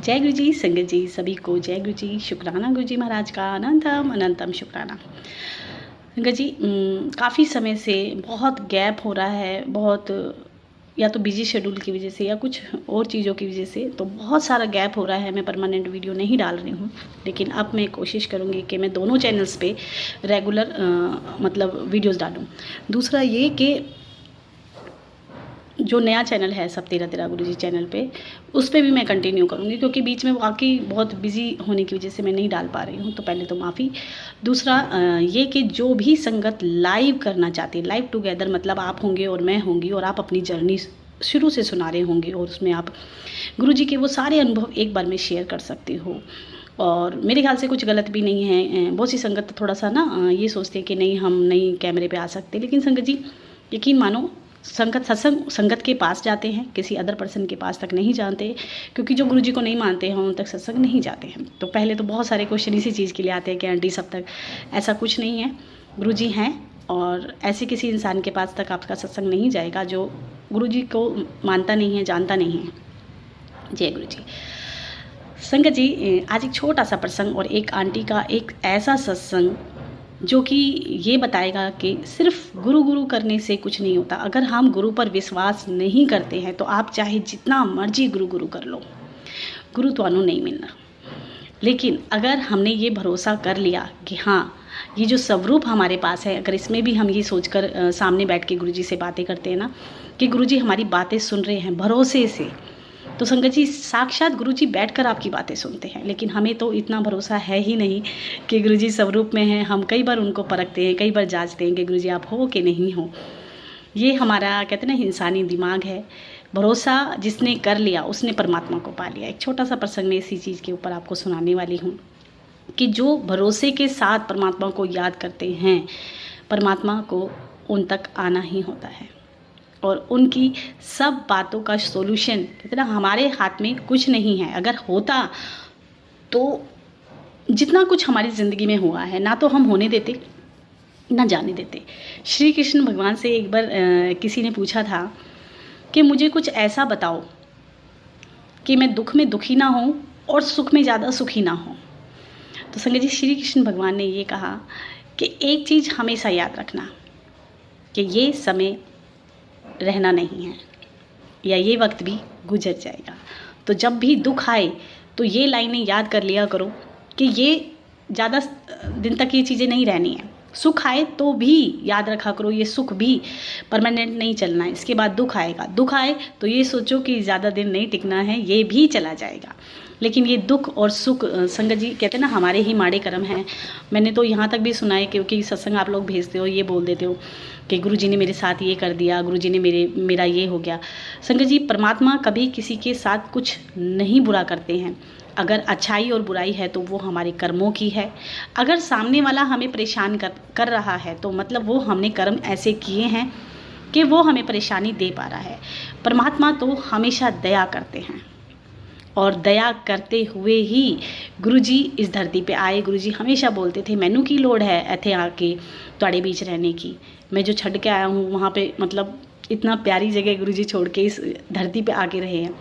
जय गुरु जी, संगत जी, सभी को जय गुरु जी। शुक्राना गुरु जी महाराज का, अनंतम अनंतम शुक्राना। संगत जी, काफ़ी समय से बहुत गैप हो रहा है, बहुत या तो बिजी शेड्यूल की वजह से या कुछ और चीज़ों की वजह से तो बहुत सारा गैप हो रहा है। मैं परमानेंट वीडियो नहीं डाल रही हूँ, लेकिन अब मैं कोशिश करूँगी कि मैं दोनों चैनल्स पे रेगुलर मतलब वीडियोस डालूँ। दूसरा ये कि जो नया चैनल है सब तेरा तेरा गुरु जी चैनल पे, उस पर भी मैं कंटिन्यू करूँगी, क्योंकि बीच में वाकई बहुत बिजी होने की वजह से मैं नहीं डाल पा रही हूँ। तो पहले तो माफ़ी। दूसरा ये कि जो भी संगत लाइव करना चाहती है, लाइव टुगेदर मतलब आप होंगे और मैं होंगी और आप अपनी जर्नी शुरू से सुना रहे होंगे और उसमें आप गुरु जी के वो सारे अनुभव एक बार में शेयर कर सकते हो। और मेरे ख्याल से कुछ गलत भी नहीं है। बहुत सी संगत थोड़ा सा ना ये सोचते हैं कि नहीं हम नहीं कैमरे पे आ सकते, लेकिन संगत जी यकीन मानो, संगत सत्संग संगत के पास जाते हैं, किसी अदर पर्सन के पास तक नहीं जानते, क्योंकि जो गुरु जी को नहीं मानते हैं उन तक सत्संग नहीं जाते हैं। तो पहले तो बहुत सारे क्वेश्चन इसी चीज़ के लिए आते हैं कि आंटी सब तक, ऐसा कुछ नहीं है। गुरु जी हैं और ऐसे किसी इंसान के पास तक आपका सत्संग नहीं जाएगा जो गुरु जी को मानता नहीं है, जानता नहीं है। जय गुरु जी। संगत जी, आज एक छोटा सा प्रसंग और एक आंटी का एक ऐसा सत्संग जो कि ये बताएगा कि सिर्फ गुरु गुरु करने से कुछ नहीं होता। अगर हम गुरु पर विश्वास नहीं करते हैं तो आप चाहे जितना मर्जी गुरु गुरु कर लो, गुरु तो नहीं मिलना। लेकिन अगर हमने ये भरोसा कर लिया कि हाँ, ये जो स्वरूप हमारे पास है, अगर इसमें भी हम ये सोचकर सामने बैठ के गुरु जी से बातें करते हैं ना कि गुरु जी हमारी बातें सुन रहे हैं भरोसे से, तो संगत जी साक्षात गुरु जी बैठकर आपकी बातें सुनते हैं। लेकिन हमें तो इतना भरोसा है ही नहीं कि गुरु जी स्वरूप में हैं। हम कई बार उनको परखते हैं, कई बार जांचते हैं कि गुरु जी आप हो कि नहीं हो। ये हमारा कहते हैं ना इंसानी दिमाग है। भरोसा जिसने कर लिया उसने परमात्मा को पा लिया। एक छोटा सा प्रसंग मैं इसी चीज़ के ऊपर आपको सुनाने वाली हूँ कि जो भरोसे के साथ परमात्मा को याद करते हैं, परमात्मा को उन तक आना ही होता है और उनकी सब बातों का सॉल्यूशन कितना हमारे हाथ में कुछ नहीं है। अगर होता तो जितना कुछ हमारी ज़िंदगी में हुआ है ना तो हम होने देते ना जाने देते। श्री कृष्ण भगवान से एक बार किसी ने पूछा था कि मुझे कुछ ऐसा बताओ कि मैं दुख में दुखी ना हूँ और सुख में ज़्यादा सुखी ना हूँ। तो संगत जी श्री कृष्ण भगवान ने ये कहा कि एक चीज़ हमेशा याद रखना कि ये समय रहना नहीं है या ये वक्त भी गुजर जाएगा। तो जब भी दुख आए तो ये लाइनें याद कर लिया करो कि ये ज़्यादा दिन तक ये चीज़ें नहीं रहनी है। सुख आए तो भी याद रखा करो ये सुख भी परमानेंट नहीं चलना है। इसके बाद दुख आएगा, दुख आए तो ये सोचो कि ज़्यादा दिन नहीं टिकना है, ये भी चला जाएगा। लेकिन ये दुख और सुख संगत जी कहते हैं ना हमारे ही माड़े कर्म हैं। मैंने तो यहाँ तक भी सुना है, क्योंकि सत्संग आप लोग भेजते हो, ये बोल देते हो कि गुरु जी ने मेरे साथ ये कर दिया, गुरु जी ने मेरा ये हो गया। संगत जी परमात्मा कभी किसी के साथ कुछ नहीं बुरा करते हैं। अगर अच्छाई और बुराई है तो वो हमारे कर्मों की है। अगर सामने वाला हमें परेशान कर रहा है तो मतलब वो हमने कर्म ऐसे किए हैं कि वो हमें परेशानी दे पा रहा है। परमात्मा तो हमेशा दया करते हैं और दया करते हुए ही गुरुजी इस धरती पे आए। गुरुजी हमेशा बोलते थे मैनू की लोड़ है इत्थे आके तुहाड़े बीच रहने की। मैं जो छड़ के आया हूँ वहाँ पे मतलब इतना प्यारी जगह गुरुजी छोड़ के इस धरती पे आके रहे हैं।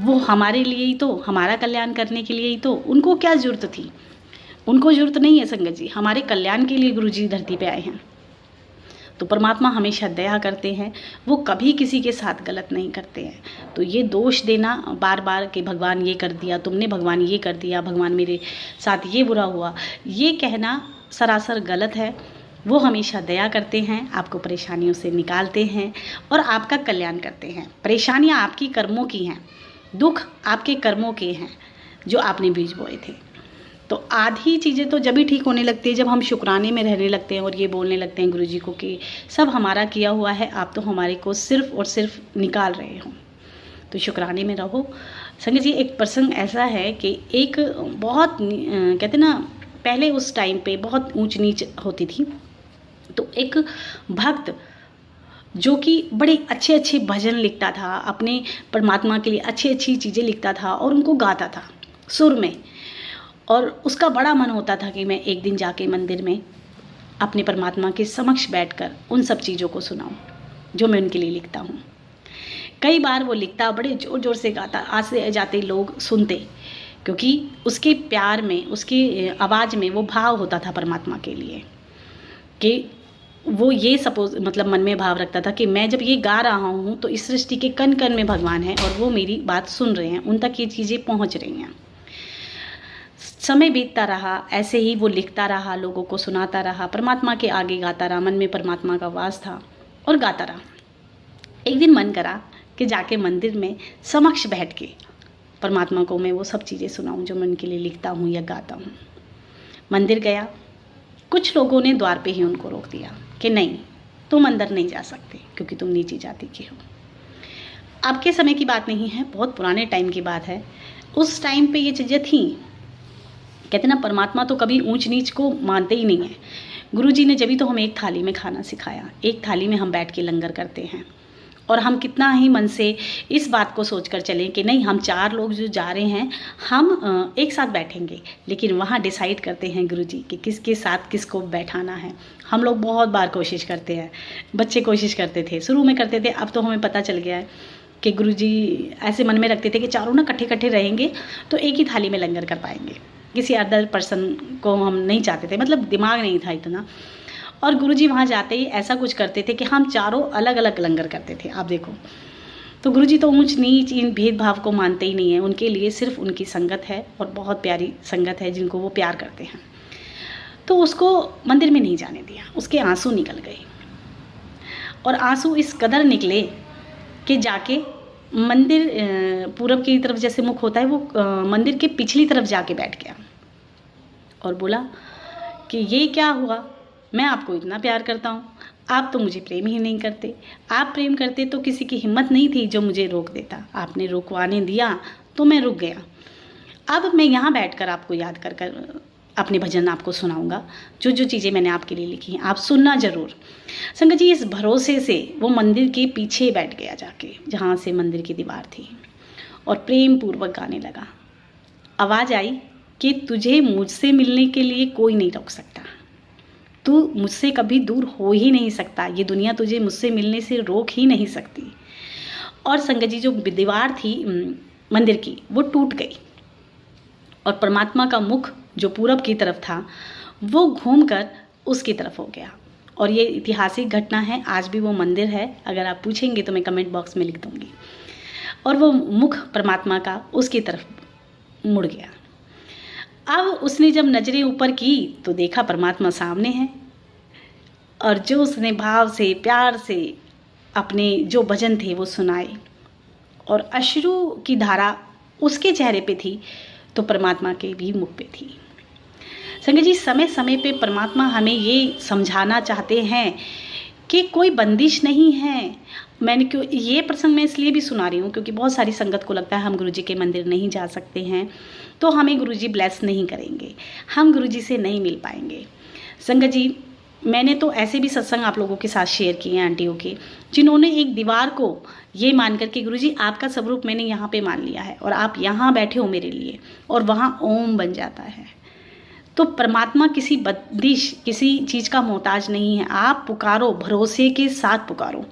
वो हमारे लिए ही तो, हमारा कल्याण करने के लिए ही तो। उनको क्या ज़रूरत थी? उनको ज़रूरत नहीं है संगत जी, हमारे कल्याण के लिए गुरुजी धरती पे आए हैं। तो परमात्मा हमेशा दया करते हैं, वो कभी किसी के साथ गलत नहीं करते हैं। तो ये दोष देना बार बार कि भगवान ये कर दिया तुमने, भगवान ये कर दिया, भगवान मेरे साथ ये बुरा हुआ, ये कहना सरासर गलत है। वो हमेशा दया करते हैं, आपको परेशानियों से निकालते हैं और आपका कल्याण करते हैं। परेशानियाँ आपकी कर्मों की हैं, दुख आपके कर्मों के हैं जो आपने बीज बोए थे। तो आधी चीज़ें तो जब भी ठीक होने लगती है जब हम शुक्राने में रहने लगते हैं और ये बोलने लगते हैं गुरु जी को कि सब हमारा किया हुआ है, आप तो हमारे को सिर्फ और सिर्फ निकाल रहे हो। तो शुक्राने में रहो। संगत जी एक प्रसंग ऐसा है कि एक बहुत कहते ना पहले उस टाइम पे बहुत ऊंच नीच होती थी। तो एक भक्त जो कि बड़े अच्छे अच्छे भजन लिखता था, अपने परमात्मा के लिए अच्छी अच्छी चीज़ें लिखता था और उनको गाता था सुर में। और उसका बड़ा मन होता था कि मैं एक दिन जाके मंदिर में अपने परमात्मा के समक्ष बैठकर उन सब चीज़ों को सुनाऊं जो मैं उनके लिए लिखता हूं। कई बार वो लिखता, बड़े ज़ोर ज़ोर से गाता, आते जाते लोग सुनते क्योंकि उसके प्यार में, उसकी आवाज़ में वो भाव होता था परमात्मा के लिए, कि वो ये मतलब मन में भाव रखता था कि मैं जब ये गा रहा हूँ तो इस सृष्टि के कण कण में भगवान है और वो मेरी बात सुन रहे हैं, उन तक ये चीज़ें पहुँच रही हैं। समय बीतता रहा, ऐसे ही वो लिखता रहा, लोगों को सुनाता रहा, परमात्मा के आगे गाता रहा, मन में परमात्मा का वास था और गाता रहा। एक दिन मन करा कि जाके मंदिर में समक्ष बैठ के परमात्मा को मैं वो सब चीज़ें सुनाऊं जो मैं उनके लिए लिखता हूँ या गाता हूँ। मंदिर गया, कुछ लोगों ने द्वार पे ही उनको रोक दिया कि नहीं, तुम अंदर नहीं जा सकते क्योंकि तुम नीची जाति के हो। अब के समय की बात नहीं है, बहुत पुराने टाइम की बात है। उस टाइम पे ये चीज़ें थी। कहते ना, परमात्मा तो कभी ऊंच नीच को मानते ही नहीं है। गुरुजी ने जब तो हमें एक थाली में खाना सिखाया, एक थाली में हम बैठ के लंगर करते हैं, और हम कितना ही मन से इस बात को सोचकर चलें कि नहीं, हम 4 लोग जो जा रहे हैं हम एक साथ बैठेंगे, लेकिन वहाँ डिसाइड करते हैं गुरुजी कि किसके साथ किसको बैठाना है। हम लोग बहुत बार कोशिश करते हैं, बच्चे कोशिश करते थे, शुरू में करते थे, अब तो हमें पता चल गया है कि गुरुजी ऐसे मन में रखते थे कि चारों ना इकट्ठे रहेंगे तो एक ही थाली में लंगर कर पाएंगे। किसी अदर पर्सन को हम नहीं चाहते थे, मतलब दिमाग नहीं था इतना। और गुरुजी वहाँ जाते ही ऐसा कुछ करते थे कि हम चारों अलग अलग लंगर करते थे। आप देखो, तो गुरुजी तो ऊंच नीच इन भेदभाव को मानते ही नहीं है। उनके लिए सिर्फ उनकी संगत है और बहुत प्यारी संगत है जिनको वो प्यार करते हैं। तो उसको मंदिर में नहीं जाने दिया, उसके आंसू निकल गए, और आंसू इस कदर निकले कि जाके मंदिर पूरब की तरफ जैसे मुख होता है, वो मंदिर के पिछली तरफ जाके बैठ गया और बोला कि ये क्या हुआ, मैं आपको इतना प्यार करता हूँ, आप तो मुझे प्रेम ही नहीं करते। आप प्रेम करते तो किसी की हिम्मत नहीं थी जो मुझे रोक देता। आपने रोकवाने दिया तो मैं रुक गया। अब मैं यहाँ बैठकर आपको याद कर कर अपने भजन आपको सुनाऊंगा, जो जो चीज़ें मैंने आपके लिए लिखी हैं, आप सुनना ज़रूर। संगत जी, इस भरोसे से वो मंदिर के पीछे बैठ गया जाके, जहाँ से मंदिर की दीवार थी, और प्रेम पूर्वक गाने लगा। आवाज़ आई कि तुझे मुझसे मिलने के लिए कोई नहीं रोक सकता, तू मुझसे कभी दूर हो ही नहीं सकता, ये दुनिया तुझे मुझसे मिलने से रोक ही नहीं सकती। और संगत जी, जो दीवार थी मंदिर की वो टूट गई, और परमात्मा का मुख जो पूरब की तरफ था वो घूमकर उसकी तरफ हो गया। और ये ऐतिहासिक घटना है, आज भी वो मंदिर है, अगर आप पूछेंगे तो मैं कमेंट बॉक्स में लिख दूँगी। और वो मुख परमात्मा का उसकी तरफ मुड़ गया। अब उसने जब नज़रें ऊपर की तो देखा परमात्मा सामने है, और जो उसने भाव से, प्यार से अपने जो भजन थे वो सुनाए, और अश्रु की धारा उसके चेहरे पे थी तो परमात्मा के भी मुख पे थी। संगत जी, समय समय पे परमात्मा हमें ये समझाना चाहते हैं कि कोई बंदिश नहीं है। मैंने क्यों ये प्रसंग मैं इसलिए भी सुना रही हूँ क्योंकि बहुत सारी संगत को लगता है हम गुरुजी के मंदिर नहीं जा सकते हैं तो हमें गुरुजी ब्लेस नहीं करेंगे, हम गुरुजी से नहीं मिल पाएंगे। संगत जी, मैंने तो ऐसे भी सत्संग आप लोगों के साथ शेयर किए हैं आंटियों के, जिन्होंने एक दीवार को ये मान कर के गुरुजी आपका स्वरूप मैंने यहाँ पे मान लिया है और आप यहाँ बैठे हो मेरे लिए, और वहाँ ओम बन जाता है। तो परमात्मा किसी बंदिश, किसी चीज़ का मोहताज नहीं है। आप पुकारो, भरोसे के साथ पुकारो,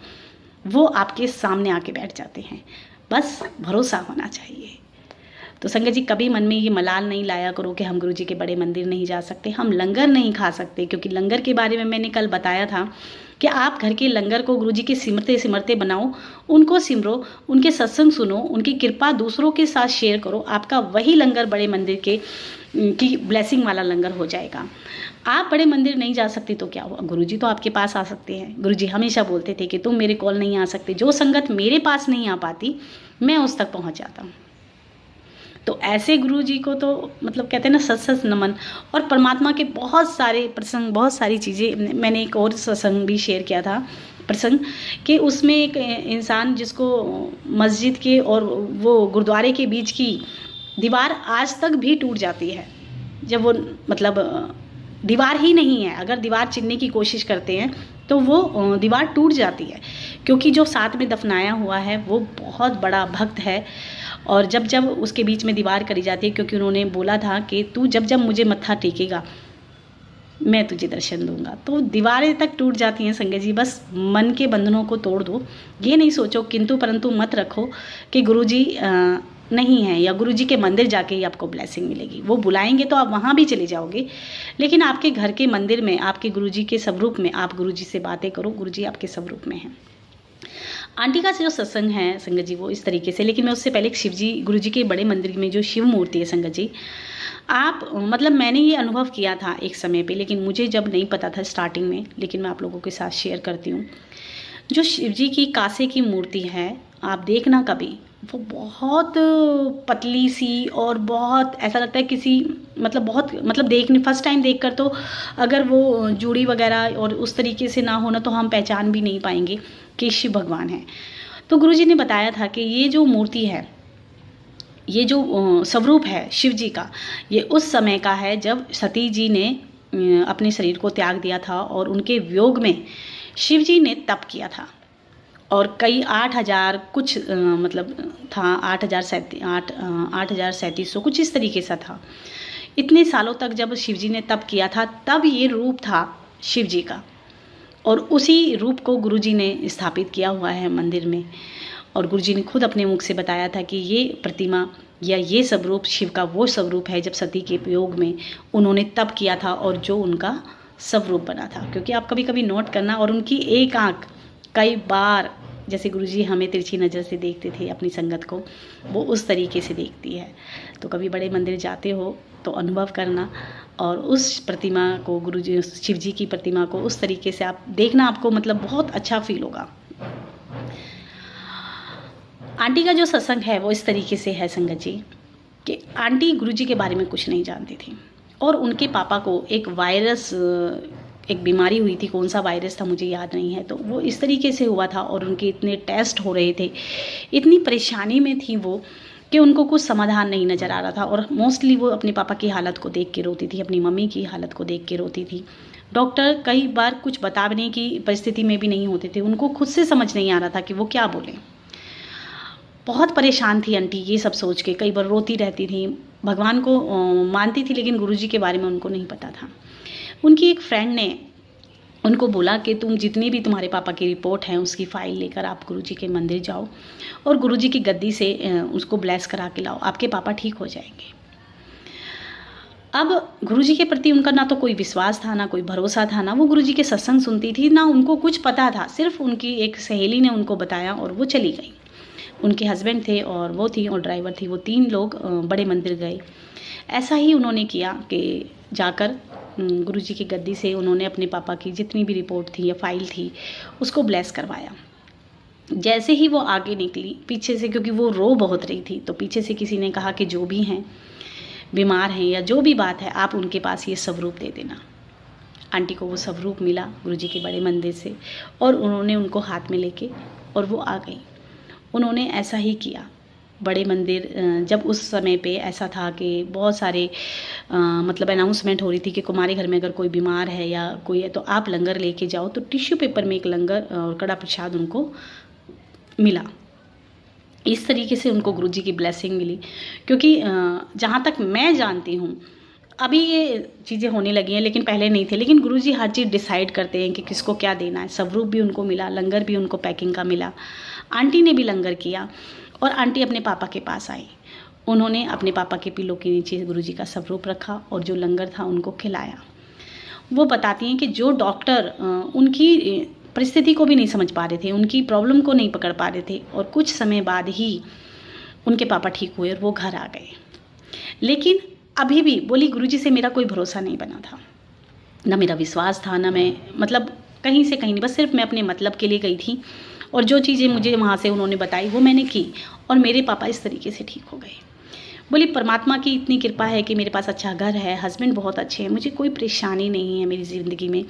वो आपके सामने आके बैठ जाते हैं, बस भरोसा होना चाहिए। तो संगत जी, कभी मन में ये मलाल नहीं लाया करो कि हम गुरुजी के बड़े मंदिर नहीं जा सकते, हम लंगर नहीं खा सकते, क्योंकि लंगर के बारे में मैंने कल बताया था कि आप घर के लंगर को गुरुजी के सिमरते सिमरते बनाओ, उनको सिमरो, उनके सत्संग सुनो, उनकी कृपा दूसरों के साथ शेयर करो, आपका वही लंगर बड़े मंदिर की ब्लेसिंग वाला लंगर हो जाएगा। आप बड़े मंदिर नहीं जा सकते तो क्या हुआ, गुरुजी तो आपके पास आ सकते हैं। गुरुजी हमेशा बोलते थे कि तुम मेरे कॉल नहीं आ सकते, जो संगत मेरे पास नहीं आ पाती मैं उस तक पहुंच जाता हूँ। तो ऐसे गुरुजी को तो मतलब कहते हैं ना, सत सत नमन। और परमात्मा के बहुत सारे प्रसंग, बहुत सारी चीज़ें, मैंने एक और सत्संग भी शेयर किया था प्रसंग कि उसमें एक इंसान जिसको मस्जिद के और वो गुरुद्वारे के बीच की दीवार आज तक भी टूट जाती है, जब वो मतलब दीवार ही नहीं है, अगर दीवार चिनने की कोशिश करते हैं तो वो दीवार टूट जाती है, क्योंकि जो साथ में दफनाया हुआ है वो बहुत बड़ा भक्त है। और जब जब उसके बीच में दीवार करी जाती है, क्योंकि उन्होंने बोला था कि तू जब जब मुझे मत्था टेकेगा मैं तुझे दर्शन दूंगा, तो दीवारें तक टूट जाती हैं। संगत जी, बस मन के बंधनों को तोड़ दो, ये नहीं सोचो किंतु परंतु मत रखो कि गुरुजी नहीं है, या गुरुजी के मंदिर जाके ही आपको ब्लेसिंग मिलेगी। वो बुलाएंगे तो आप वहाँ भी चले जाओगे, लेकिन आपके घर के मंदिर में आपके गुरुजी के स्वरूप में आप गुरुजी से बातें करो, गुरुजी आपके स्वरूप में हैं। आंटी का जो सत्संग है संगत जी वो इस तरीके से, लेकिन मैं उससे पहले शिव जी, गुरुजी के बड़े मंदिर में जो शिव मूर्ति है संगत जी, आप मतलब मैंने ये अनुभव किया था एक समय पे, लेकिन मुझे जब नहीं पता था स्टार्टिंग में, लेकिन मैं आप लोगों के साथ शेयर करती हूँ। जो शिव जी की कांसे की मूर्ति है, आप देखना कभी, वो बहुत पतली सी और बहुत ऐसा लगता है किसी मतलब बहुत मतलब देखने फर्स्ट टाइम देखकर तो अगर वो जूड़ी वगैरह और उस तरीके से ना होना तो हम पहचान भी नहीं पाएंगे कि शिव भगवान है। तो गुरुजी ने बताया था कि ये जो मूर्ति है, ये जो स्वरूप है शिव जी का, ये उस समय का है जब सती जी ने अपने शरीर को त्याग दिया था और उनके वियोग में शिव जी ने तप किया था। और कई 8,000 कुछ मतलब था, 8,3700 कुछ इस तरीके से था। इतने सालों तक जब शिव जी ने तप किया था, तब ये रूप था शिव जी का, और उसी रूप को गुरुजी ने स्थापित किया हुआ है मंदिर में। और गुरुजी ने खुद अपने मुख से बताया था कि ये प्रतिमा या ये स्वरूप शिव का वो स्वरूप है जब सती के प्रयोग में उन्होंने तप किया था और जो उनका स्वरूप बना था। क्योंकि आप कभी कभी नोट करना, और उनकी एक आँख कई बार, जैसे गुरुजी हमें तिरछी नज़र से देखते थे अपनी संगत को, वो उस तरीके से देखती है। तो कभी बड़े मंदिर जाते हो तो अनुभव करना, और उस प्रतिमा को, गुरुजी शिव जी की प्रतिमा को उस तरीके से आप देखना, आपको मतलब बहुत अच्छा फील होगा। आंटी का जो सत्संग है वो इस तरीके से है संगत जी कि आंटी गुरुजी के बारे में कुछ नहीं जानती थी, और उनके पापा को एक वायरस, एक बीमारी हुई थी, कौन सा वायरस था मुझे याद नहीं है, तो वो इस तरीके से हुआ था और उनके इतने टेस्ट हो रहे थे, इतनी परेशानी में थी वो कि उनको कुछ समाधान नहीं नज़र आ रहा था। और मोस्टली वो अपने पापा की हालत को देख के रोती थी, अपनी मम्मी की हालत को देख के रोती थी। डॉक्टर कई बार कुछ बताने की परिस्थिति में भी नहीं होते थे, उनको खुद से समझ नहीं आ रहा था कि वो क्या बोलें। बहुत परेशान थी आंटी ये सब सोच के, कई बार रोती रहती थी, भगवान को मानती थी लेकिन गुरुजी के बारे में उनको नहीं पता था। उनकी एक फ्रेंड ने उनको बोला कि तुम जितनी भी तुम्हारे पापा की रिपोर्ट है उसकी फ़ाइल लेकर आप गुरुजी के मंदिर जाओ और गुरुजी की गद्दी से उसको ब्लेस करा के लाओ, आपके पापा ठीक हो जाएंगे। अब गुरुजी के प्रति उनका ना तो कोई विश्वास था, ना कोई भरोसा था, ना वो गुरुजी के सत्संग सुनती थी, ना उनको कुछ पता था। सिर्फ उनकी एक सहेली ने उनको बताया और वो चली गई। उनके हस्बैंड थे और वो थी और ड्राइवर थी, वो 3 लोग बड़े मंदिर गए। ऐसा ही उन्होंने किया कि जाकर गुरुजी की गद्दी से उन्होंने अपने पापा की जितनी भी रिपोर्ट थी या फाइल थी उसको ब्लेस करवाया। जैसे ही वो आगे निकली पीछे से, क्योंकि वो रो बहुत रही थी, तो पीछे से किसी ने कहा कि जो भी हैं बीमार हैं या जो भी बात है आप उनके पास ये स्वरूप दे देना। आंटी को वो स्वरूप मिला गुरुजी के बड़े मंदिर से और उन्होंने उनको हाथ में लेके और वो आ गई। उन्होंने ऐसा ही किया। बड़े मंदिर जब उस समय पे ऐसा था कि बहुत सारे मतलब अनाउंसमेंट हो रही थी कि कुमारी घर में अगर कोई बीमार है या कोई है तो आप लंगर लेके जाओ, तो टिश्यू पेपर में एक लंगर और कड़ा प्रसाद उनको मिला। इस तरीके से उनको गुरुजी की ब्लेसिंग मिली। क्योंकि जहाँ तक मैं जानती हूँ अभी ये चीज़ें होने लगी हैं, लेकिन पहले नहीं थे। लेकिन गुरुजी हर चीज़ डिसाइड करते हैं कि किसको क्या देना है। स्वरूप भी उनको मिला, लंगर भी उनको पैकिंग का मिला। आंटी ने भी लंगर किया और आंटी अपने पापा के पास आई। उन्होंने अपने पापा के पिलो के नीचे गुरुजी का स्वरूप रखा और जो लंगर था उनको खिलाया। वो बताती हैं कि जो डॉक्टर उनकी परिस्थिति को भी नहीं समझ पा रहे थे, उनकी प्रॉब्लम को नहीं पकड़ पा रहे थे, और कुछ समय बाद ही उनके पापा ठीक हुए और वो घर आ गए। लेकिन अभी भी बोली गुरुजी से मेरा कोई भरोसा नहीं बना था, ना मेरा विश्वास था, ना मैं मतलब कहीं से कहीं नहीं, बस सिर्फ मैं अपने मतलब के लिए गई थी और जो चीज़ें मुझे वहाँ से उन्होंने बताई वो मैंने की और मेरे पापा इस तरीके से ठीक हो गए। बोली परमात्मा की इतनी कृपा है कि मेरे पास अच्छा घर है, हस्बैंड बहुत अच्छे हैं, मुझे कोई परेशानी नहीं है मेरी ज़िंदगी में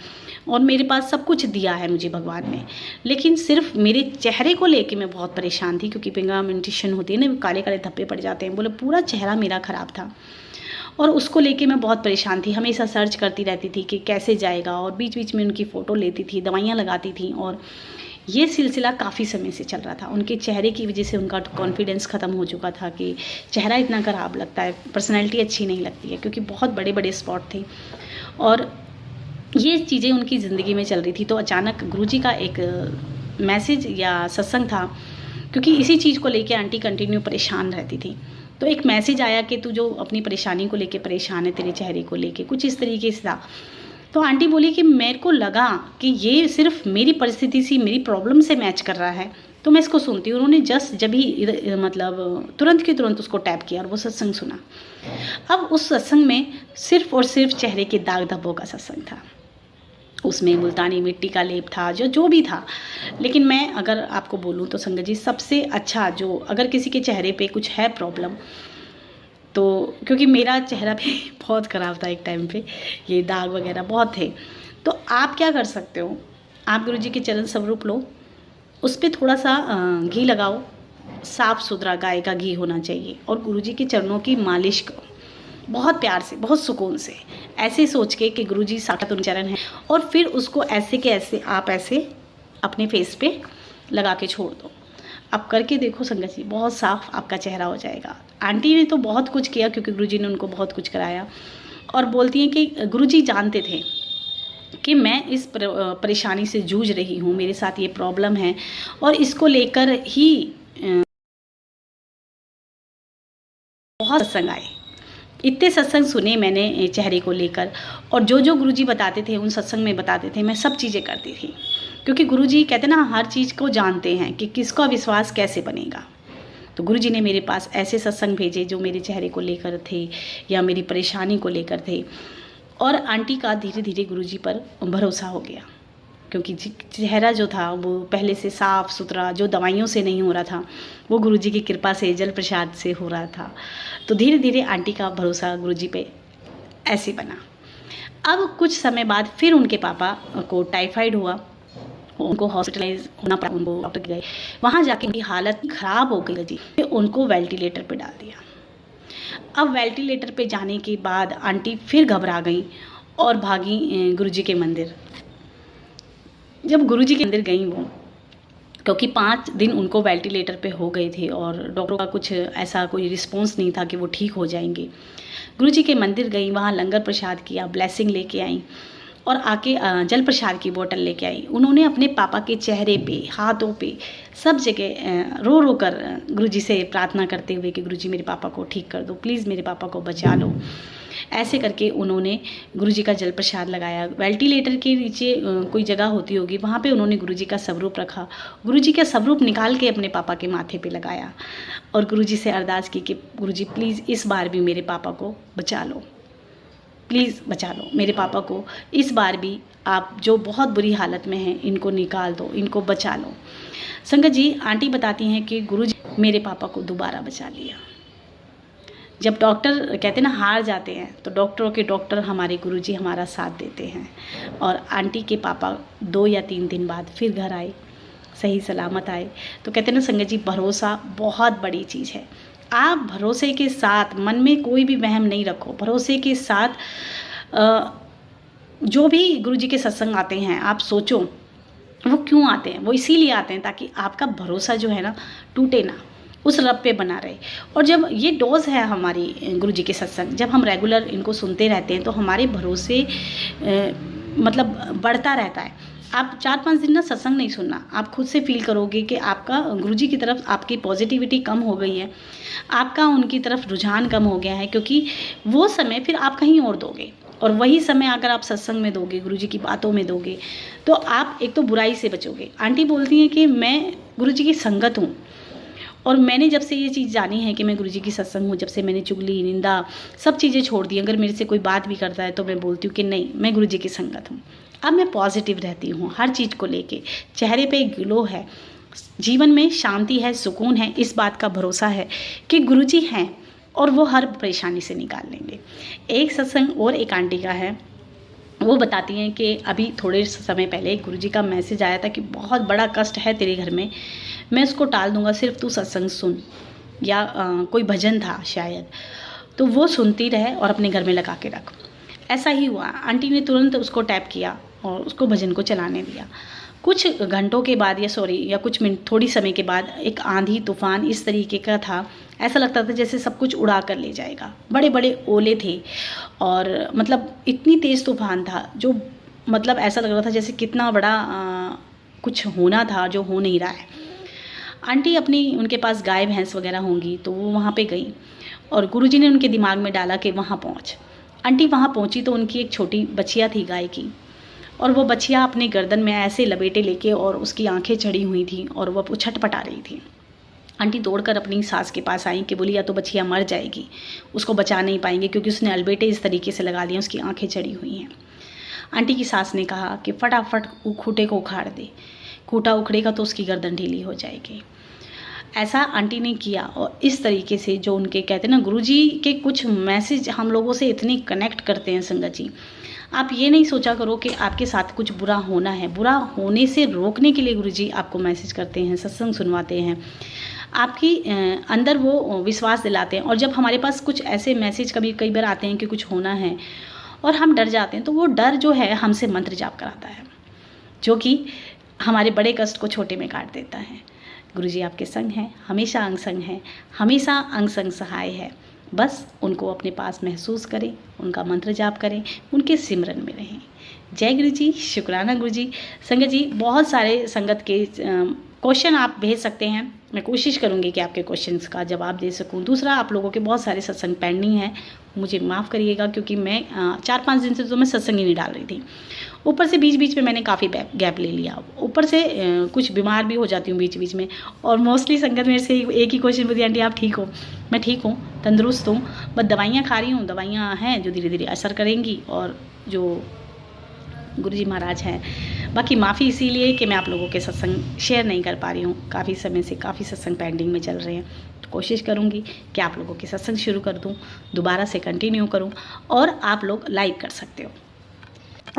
और मेरे पास सब कुछ दिया है मुझे भगवान ने। लेकिन सिर्फ मेरे चेहरे को लेके मैं बहुत परेशान थी, क्योंकि पिगमेंटेशन होती है ना, काले काले धब्बे पड़ जाते हैं। बोले पूरा चेहरा मेरा ख़राब था और उसको लेके मैं बहुत परेशान थी। हमेशा सर्च करती रहती थी कि कैसे जाएगा और बीच बीच में उनकी फ़ोटो लेती थी, दवाइयाँ लगाती थी और ये सिलसिला काफ़ी समय से चल रहा था। उनके चेहरे की वजह से उनका कॉन्फिडेंस ख़त्म हो चुका था कि चेहरा इतना ख़राब लगता है, पर्सनैलिटी अच्छी नहीं लगती है, क्योंकि बहुत बड़े बड़े स्पॉट थे और ये चीज़ें उनकी ज़िंदगी में चल रही थी। तो अचानक गुरुजी का एक मैसेज या सत्संग था क्योंकि इसी चीज़ को लेके आंटी कंटिन्यू परेशान रहती थी। तो एक मैसेज आया कि तू जो अपनी परेशानी को लेके परेशान है, तेरे चेहरे को लेके कुछ इस तरीके से था। तो आंटी बोली कि मेरे को लगा कि ये सिर्फ मेरी परिस्थिति से, मेरी प्रॉब्लम से मैच कर रहा है, तो मैं इसको सुनती हूँ। उन्होंने जस्ट जब ही मतलब तुरंत के तुरंत उसको टैप किया और वो सत्संग सुना। अब उस सत्संग में सिर्फ और सिर्फ चेहरे के दाग धब्बों का सत्संग था। उसमें मुल्तानी मिट्टी का लेप था, जो भी था। लेकिन मैं अगर आपको बोलूँ तो संगत जी, सबसे अच्छा जो अगर किसी के चेहरे पे कुछ है प्रॉब्लम, तो क्योंकि मेरा चेहरा भी बहुत ख़राब था एक टाइम पे, ये दाग वगैरह बहुत थे, तो आप क्या कर सकते हो, आप गुरुजी के चरण स्वरूप लो, उस पर थोड़ा सा घी लगाओ, साफ़ सुथरा गाय का घी होना चाहिए, और गुरुजी के चरणों की मालिश करो बहुत प्यार से, बहुत सुकून से, ऐसे सोच के कि गुरुजी साक्षात उन चरण हैं, और फिर उसको ऐसे के ऐसे आप ऐसे अपने फेस पे लगा के छोड़ दो। आप करके देखो संगत जी, बहुत साफ आपका चेहरा हो जाएगा। आंटी ने तो बहुत कुछ किया क्योंकि गुरुजी ने उनको बहुत कुछ कराया, और बोलती हैं कि गुरुजी जानते थे कि मैं इस परेशानी से जूझ रही हूँ, मेरे साथ ये प्रॉब्लम है, और इसको लेकर ही बहुत सत्संग आए, इतने सत्संग सुने मैंने चेहरे को लेकर, और जो गुरुजी बताते थे उन सत्संग में बताते थे, मैं सब चीज़ें करती थी, क्योंकि गुरुजी कहते ना हर चीज़ को जानते हैं कि किसका विश्वास कैसे बनेगा। तो गुरुजी ने मेरे पास ऐसे सत्संग भेजे जो मेरे चेहरे को लेकर थे या मेरी परेशानी को लेकर थे, और आंटी का धीरे धीरे गुरुजी पर भरोसा हो गया, क्योंकि चेहरा जो था वो पहले से साफ़ सुथरा, जो दवाइयों से नहीं हो रहा था, वो गुरुजी की कृपा से, जल प्रसाद से हो रहा था। तो धीरे धीरे आंटी का भरोसा गुरुजी पे ऐसे बना। अब कुछ समय बाद फिर उनके पापा को टाइफाइड हुआ, उनको हॉस्पिटलाइज होना पड़ा, उनको डॉक्टर गए, वहाँ जाके उनकी हालत ख़राब हो गई जी, फिर उनको वेंटिलेटर पे डाल दिया। अब वेंटिलेटर पे जाने के बाद आंटी फिर घबरा गई और भागी गुरुजी के मंदिर। जब गुरुजी के मंदिर गई वो, क्योंकि 5 दिन उनको वेंटिलेटर पे हो गए थे और डॉक्टरों का कुछ ऐसा कोई रिस्पॉन्स नहीं था कि वो ठीक हो जाएंगे। गुरुजी के मंदिर गई, वहाँ लंगर प्रसाद किया, ब्लेसिंग लेके आई, और आके जल प्रसाद की बोतल लेके आई। उन्होंने अपने पापा के चेहरे पे, हाथों पे, सब जगह रो रो कर गुरुजी से प्रार्थना करते हुए कि गुरुजी मेरे पापा को ठीक कर दो, प्लीज़ मेरे पापा को बचा लो। ऐसे करके उन्होंने गुरुजी का जल प्रसाद लगाया। वेंटिलेटर के नीचे कोई जगह होती होगी, वहाँ पे उन्होंने गुरुजी का स्वरूप रखा, गुरुजी का स्वरूप निकाल के अपने पापा के माथे पे लगाया, और गुरुजी से अरदास की कि गुरुजी प्लीज़ इस बार भी मेरे पापा को बचा लो, प्लीज़ बचा लो मेरे पापा को, इस बार भी आप जो बहुत बुरी हालत में हैं इनको निकाल दो, इनको बचा लो। संगत जी, आंटी बताती हैं कि गुरुजी मेरे पापा को दोबारा बचा लिया। जब डॉक्टर कहते हैं ना हार जाते हैं, तो डॉक्टरों के डॉक्टर हमारे गुरुजी हमारा साथ देते हैं, और आंटी के पापा 2 या 3 दिन बाद फिर घर आए, सही सलामत आए। तो कहते हैं ना संगत जी, भरोसा बहुत बड़ी चीज़ है। आप भरोसे के साथ, मन में कोई भी वहम नहीं रखो, भरोसे के साथ जो भी गुरुजी के सत्संग आते हैं, आप सोचो वो क्यों आते हैं। वो इसीलिए आते हैं ताकि आपका भरोसा जो है ना टूटे ना, उस रब पे बना रहे। और जब ये डोज है हमारी गुरुजी के सत्संग, जब हम रेगुलर इनको सुनते रहते हैं तो हमारे भरोसे मतलब बढ़ता रहता है। आप 4-5 दिन ना सत्संग नहीं सुनना, आप खुद से फील करोगे कि आपका गुरुजी की तरफ आपकी पॉजिटिविटी कम हो गई है, आपका उनकी तरफ रुझान कम हो गया है, क्योंकि वो समय फिर आप कहीं और दोगे, और वही समय अगर आप सत्संग में दोगे, गुरुजी की बातों में दोगे, तो आप एक तो बुराई से बचोगे। आंटी बोलती हैं कि मैं गुरुजी की संगत हूँ, और मैंने जब से ये चीज़ जानी है कि मैं गुरुजी की सत्संग हूँ, जब से मैंने चुगली, निंदा, सब चीज़ें छोड़ दी। अगर मेरे से कोई बात भी करता है तो मैं बोलती हूँ कि नहीं, मैं गुरुजी की संगत हूँ। अब मैं पॉजिटिव रहती हूँ हर चीज़ को लेके, चेहरे पे एक ग्लो है, जीवन में शांति है, सुकून है, इस बात का भरोसा है कि गुरुजी हैं और वो हर परेशानी से निकाल लेंगे। एक सत्संग और एक आंटी का है, वो बताती हैं कि अभी थोड़े समय पहले गुरुजी का मैसेज आया था कि बहुत बड़ा कष्ट है तेरे घर में, मैं उसको टाल दूंगा, सिर्फ तू सत्संग सुन, या कोई भजन था शायद, तो वो सुनती रहे और अपने घर में लगा के रख। ऐसा ही हुआ, आंटी ने तुरंत उसको टैप किया और उसको भजन को चलाने दिया। कुछ घंटों के बाद या कुछ मिनट, थोड़ी समय के बाद एक आंधी तूफान इस तरीके का था, ऐसा लगता था जैसे सब कुछ उड़ा कर ले जाएगा। बड़े बड़े ओले थे, और मतलब इतनी तेज़ तूफान था जो मतलब ऐसा लग रहा था जैसे कितना बड़ा कुछ होना था जो हो नहीं रहा है। आंटी अपनी उनके पास गाय भैंस वगैरह होंगी तो वो वहाँ पे गई और गुरुजी ने उनके दिमाग में डाला कि वहाँ पहुँच। आंटी वहाँ पहुँची तो उनकी एक छोटी बच्चिया थी गाय की, और वो बच्चिया अपने गर्दन में ऐसे लपेटे लेके और उसकी आंखें चढ़ी हुई थी और वो छटपटा रही थी। आंटी दौड़कर अपनी सास के पास आई कि बोली या तो बच्चिया मर जाएगी, उसको बचा नहीं पाएंगे क्योंकि उसने अलबेटे इस तरीके से लगा लिए, उसकी आंखें चढ़ी हुई हैं। आंटी की सास ने कहा कि फटाफट खूंटे को उखाड़ दे, खूंटा उखड़ेगा तो उसकी गर्दन ढीली हो जाएगी। ऐसा आंटी ने किया और इस तरीके से जो उनके कहते हैं ना, गुरुजी के कुछ मैसेज हम लोगों से इतने कनेक्ट करते हैं संगत जी। आप ये नहीं सोचा करो कि आपके साथ कुछ बुरा होना है, बुरा होने से रोकने के लिए गुरुजी आपको मैसेज करते हैं, सत्संग सुनवाते हैं, आपकी अंदर वो विश्वास दिलाते हैं। और जब हमारे पास कुछ ऐसे मैसेज कई बार आते हैं कि कुछ होना है और हम डर जाते हैं, तो वो डर जो है हमसे मंत्र जाप कराता है, जो कि हमारे बड़े कष्ट को छोटे में काट देता है। गुरुजी आपके संग हैं, हमेशा अंग संग हैं, हमेशा अंग संग सहाय है। बस उनको अपने पास महसूस करें, उनका मंत्र जाप करें, उनके सिमरन में रहें। जय गुरुजी, शुक्राना गुरुजी। संगत जी, बहुत सारे संगत के क्वेश्चन आप भेज सकते हैं, मैं कोशिश करूंगी कि आपके क्वेश्चंस का जवाब दे सकूं। दूसरा, आप लोगों के बहुत सारे सत्संग पेंडिंग हैं, मुझे माफ़ करिएगा क्योंकि मैं 4-5 दिन से तो मैं सत्संग ही नहीं डाल रही थी। ऊपर से बीच बीच में मैंने काफ़ी गैप ले लिया, ऊपर से कुछ बीमार भी हो जाती हूँ बीच बीच में। और मोस्टली संगत मेरे से एक ही क्वेश्चन पूछती, आंटी आप ठीक हो? मैं ठीक हूँ, तंदुरुस्त हूँ, बस दवाइयाँ खा रही हूँ, दवाइयाँ हैं जो धीरे धीरे असर करेंगी। और जो गुरुजी महाराज हैं, बाकी माफ़ी इसीलिए कि मैं आप लोगों के सत्संग शेयर नहीं कर पा रही हूँ, काफ़ी समय से काफ़ी सत्संग पेंडिंग में चल रहे हैं। तो कोशिश करूँगी कि आप लोगों के सत्संग शुरू कर दूँ, दोबारा से कंटिन्यू करूँ, और आप लोग लाइव कर सकते हो।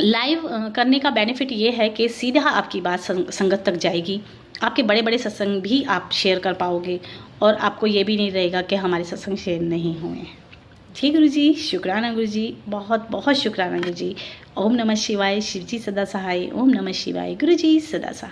लाइव करने का बेनिफिट ये है कि सीधा आपकी बात संगत तक जाएगी, आपके बड़े बड़े सत्संग भी आप शेयर कर पाओगे, और आपको ये भी नहीं रहेगा कि हमारे सत्संग शेयर नहीं हुए हैं। जी गुरुजी, शुक्राना गुरुजी, बहुत बहुत शुक्राना गुरुजी। ओम नमः शिवाय, शिवजी सदा सहाय। ओम नमः शिवाय, गुरुजी सदा सहाय।